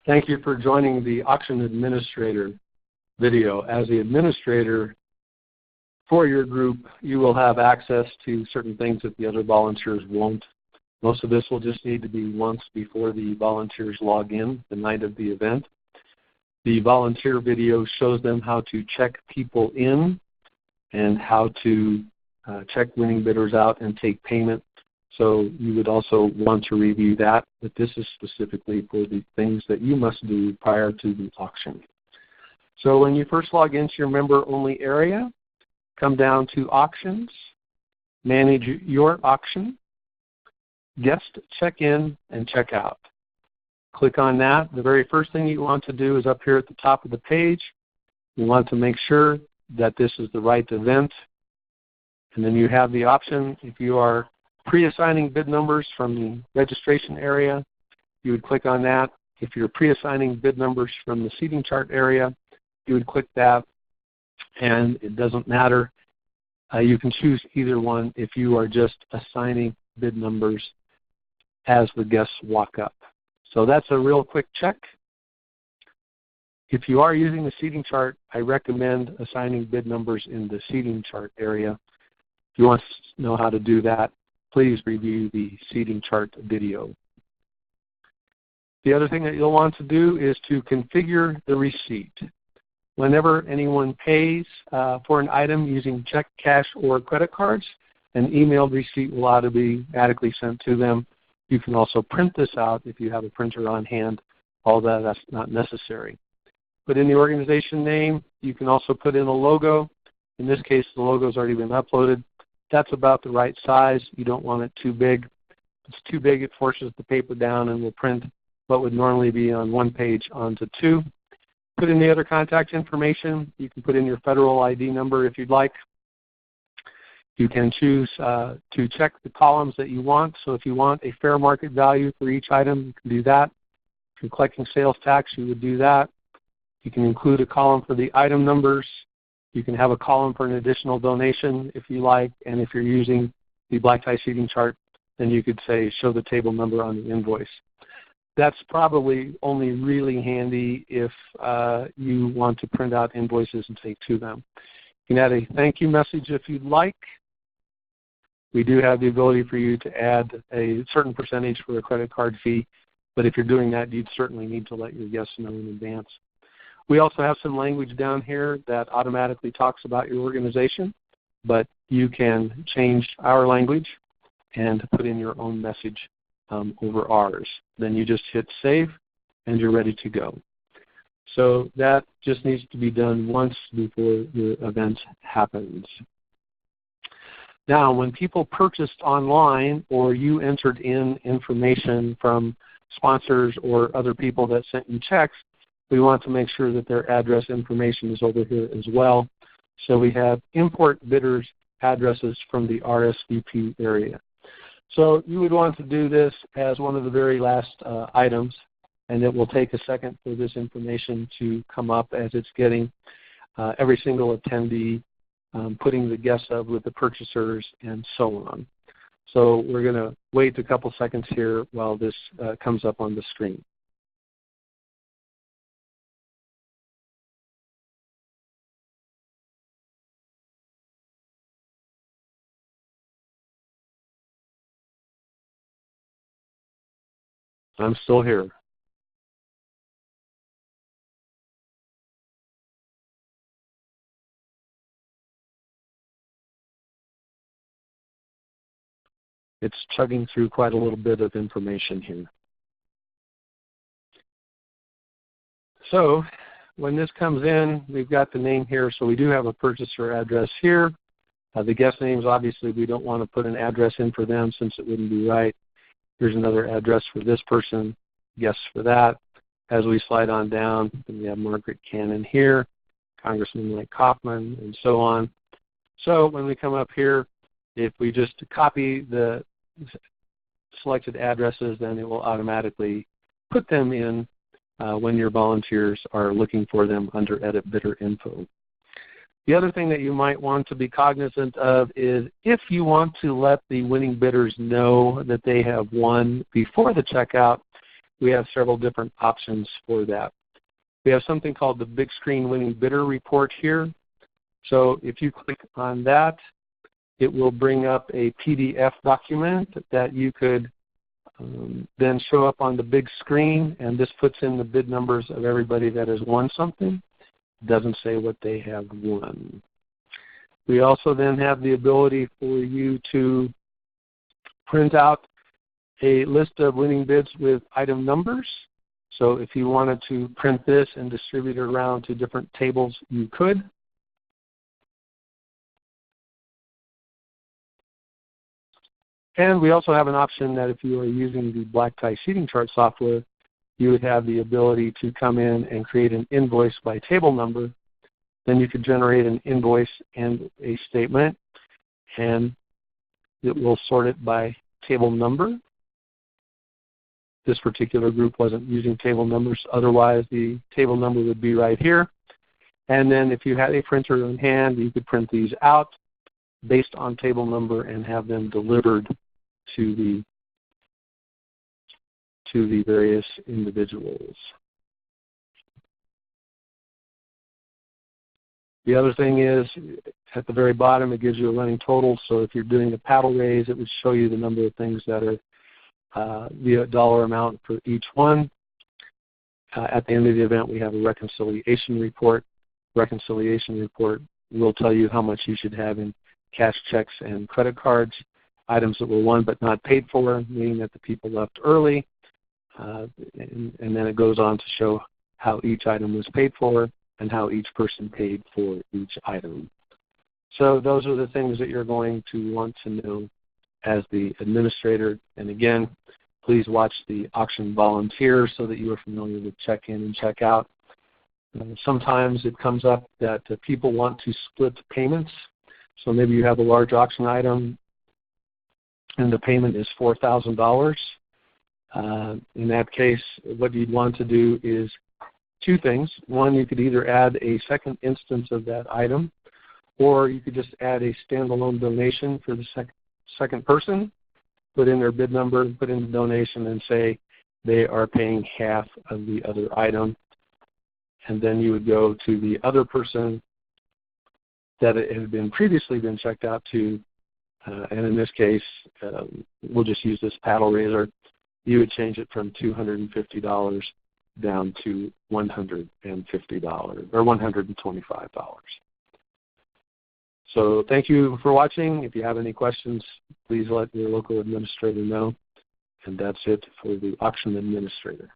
Thank you for joining the Auction Administrator video. As the administrator for your group, you will have access to certain things that the other volunteers won't. Most of this will just need to be once before the volunteers log in the night of the event. The volunteer video shows them how to check people in and how to check winning bidders out and take payment. So you would also want to review that, but this is specifically for the things that you must do prior to the auction. So when you first log into your member-only area, come down to Auctions, Manage Your Auction, Guest Check-In and Check-Out. Click on that. The very first thing you want to do is up here at the top of the page. You want to make sure that this is the right event. And then you have the option, if you are pre-assigning bid numbers from the registration area, you would click on that. If you're pre-assigning bid numbers from the seating chart area, you would click that, and it doesn't matter. You can choose either one if you are just assigning bid numbers as the guests walk up. So that's a real quick check. If you are using the seating chart, I recommend assigning bid numbers in the seating chart area. If you want to know how to do that, please review the seating chart video. The other thing that you'll want to do is to configure the receipt. Whenever anyone pays for an item using check, cash, or credit cards, an emailed receipt will automatically sent to them. You can also print this out if you have a printer on hand, although that's not necessary. Put in the organization name. You can also put in a logo. In this case, the logo has already been uploaded. That's about the right size. You don't want it too big. If it's too big, it forces the paper down and will print what would normally be on one page onto two. Put in the other contact information. You can put in your federal ID number if you'd like. You can choose to check the columns that you want. So if you want a fair market value for each item, you can do that. If you're collecting sales tax, you would do that. You can include a column for the item numbers. You can have a column for an additional donation if you like. And if you're using the black tie seating chart, then you could say show the table number on the invoice. That's probably only really handy if you want to print out invoices and take to them. You can add a thank you message if you'd like. We do have the ability for you to add a certain percentage for a credit card fee, but if you're doing that, you'd certainly need to let your guests know in advance. We also have some language down here that automatically talks about your organization, but you can change our language and put in your own message over ours. Then you just hit save and you're ready to go. So that just needs to be done once before the event happens. Now, when people purchased online or you entered in information from sponsors or other people that sent you checks, we want to make sure that their address information is over here as well. So we have import bidders' addresses from the RSVP area. So you would want to do this as one of the very last items, and it will take a second for this information to come up as it's getting every single attendee, putting the guests up with the purchasers, and so on. So we're going to wait a couple seconds here while this comes up on the screen. I'm still here. It's chugging through quite a little bit of information here. So when this comes in, we've got the name here. So we do have a purchaser address here. The guest names, obviously, we don't want to put an address in for them since it wouldn't be right. Here's another address for this person, guests for that. As we slide on down, we have Margaret Cannon here, Congressman Mike Kaufman, and so on. So when we come up here, if we just copy the selected addresses, then it will automatically put them in when your volunteers are looking for them under Edit Bidder Info. The other thing that you might want to be cognizant of is if you want to let the winning bidders know that they have won before the checkout, we have several different options for that. We have something called the Big Screen Winning Bidder Report here. So if you click on that, it will bring up a PDF document that you could then show up on the big screen, and this puts in the bid numbers of everybody that has won something. It doesn't say what they have won. We also then have the ability for you to print out a list of winning bids with item numbers. So if you wanted to print this and distribute it around to different tables, you could. And we also have an option that if you are using the Black Tie Seating Chart software, you would have the ability to come in and create an invoice by table number. Then you could generate an invoice and a statement, and it will sort it by table number. This particular group wasn't using table numbers. Otherwise, the table number would be right here. And then if you had a printer in hand, you could print these out based on table number and have them delivered to the various individuals. The other thing is, at the very bottom, it gives you a running total. So if you're doing a paddle raise, it would show you the number of things that are the dollar amount for each one. At the end of the event, we have a reconciliation report. Reconciliation report will tell you how much you should have in cash checks and credit cards, items that were won but not paid for, meaning that the people left early. And then it goes on to show how each item was paid for and how each person paid for each item. So those are the things that you're going to want to know as the administrator. And again, please watch the auction volunteer so that you are familiar with check-in and check-out. Sometimes it comes up that people want to split payments. So maybe you have a large auction item and the payment is $4,000. In that case, what you'd want to do is two things. One, you could either add a second instance of that item, or you could just add a standalone donation for the second person, put in their bid number, put in the donation, and say they are paying half of the other item. And then you would go to the other person that it had been previously been checked out to, and in this case, we'll just use this paddle raiser. You would change it from $250 down to $150 or $125. So thank you for watching. If you have any questions, please let your local administrator know. And that's it for the auction administrator.